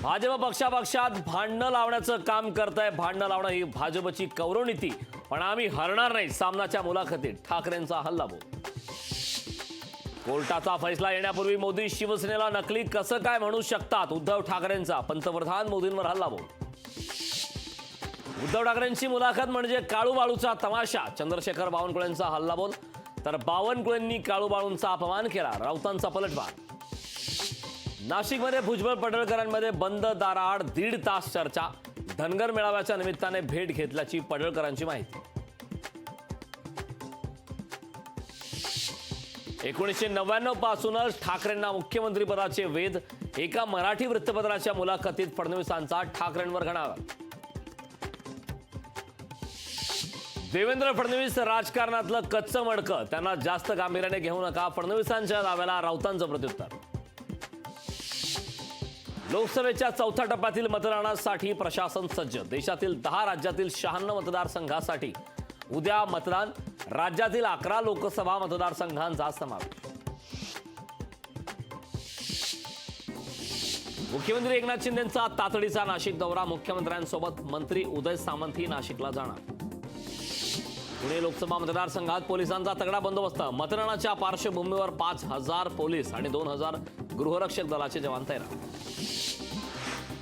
भाजप पक्षात भांडणं लावण्याचं काम करताय. भांडणं लावणं ही भाजपची कौरवनीती, पण आम्ही हरणार नाही. सामनाच्या मुलाखतीत ठाकरेंचा हल्लाबोल. कोर्टाचा फैसला येण्यापूर्वी मोदी शिवसेनेला नकली कसं काय म्हणू शकतात? उद्धव ठाकरेंचा पंतप्रधान मोदींवर हल्लाबोल. उद्धव ठाकरेंची मुलाखत म्हणजे काळूबाळूचा तमाशा. चंद्रशेखर बावनकुळेंचा हल्लाबोल. तर बावनकुळेंनी काळूबाळूंचा अपमान केला. राऊतांचा पलटवार. नाशिकमध्ये भुजबळ पडळकरांमध्ये बंद दाराआड 1.5 तास चर्चा. धनगर मेळाव्याच्या निमित्ताने भेट घेतल्याची पडळकरांची माहिती. 1999 पासूनच ठाकरेंना मुख्यमंत्रीपदाचे वेध. एका मराठी वृत्तपत्राच्या मुलाखतीत फडणवीसांचा ठाकरेंवर घणाघात. देवेंद्र फडणवीस राजकारणातलं कच्चं मडकं, त्यांना जास्त गांभीर्याने घेऊ नका. फडणवीसांच्या दाव्याला राऊतांचं प्रत्युत्तर. लोकसभेच्या चौथ्या टप्प्यातील मतदानासाठी प्रशासन सज्ज. देशातील 10 राज्यातील 96 मतदारसंघासाठी उद्या मतदान. राज्यातील 11 लोकसभा मतदारसंघांचा समावेश. मुख्यमंत्री एकनाथ शिंदेंचा तातडीचा नाशिक दौरा. मुख्यमंत्र्यांसोबत मंत्री उदय सामंतही नाशिकला जाणार. पुणे लोकसभा मतदारसंघात पोलिसांचा तगडा बंदोबस्त. मतदानाच्या पार्श्वभूमीवर 5,000 पोलीस आणि 2,000 गृहरक्षक दलाचे जवान तैनात.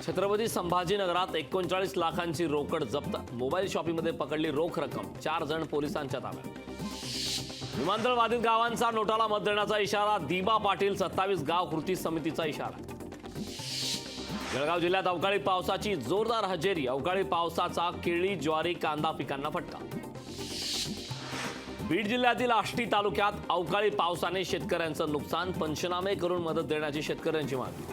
छत्रपती संभाजीनगरात 39 लाखांची रोकड जप्त. मोबाईल शॉपिंगमध्ये पकडली रोख रक्कम. 4 जण पोलिसांच्या ताब्यात. विमानतळ बाधित गावांचा नोटाला मत देण्याचा इशारा. दिबा पाटील. 27 गाव कृती समितीचा इशारा. जळगाव जिल्ह्यात अवकाळी पावसाची जोरदार हजेरी. अवकाळी पावसाचा केळी, ज्वारी, कांदा पिकांना फटका. बीड जिल्ह्यातील आष्टी तालुक्यात अवकाळी पावसाने शेतकऱ्यांचं नुकसान. पंचनामे करून मदत देण्याची शेतकऱ्यांची मागणी.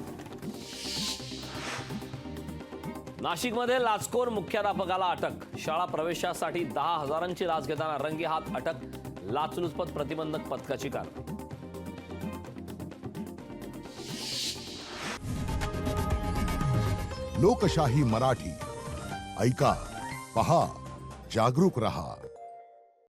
नाशिकमध्ये लाचखोर मुख्याध्यापकाला अटक. शाळा प्रवेशासाठी 10,000ची लाच घेताना रंगेहात अटक. लाचलुचपत प्रतिबंधक पथकाची कारवाई. लोकशाही मराठी ऐका, पहा, जागरूक रहा.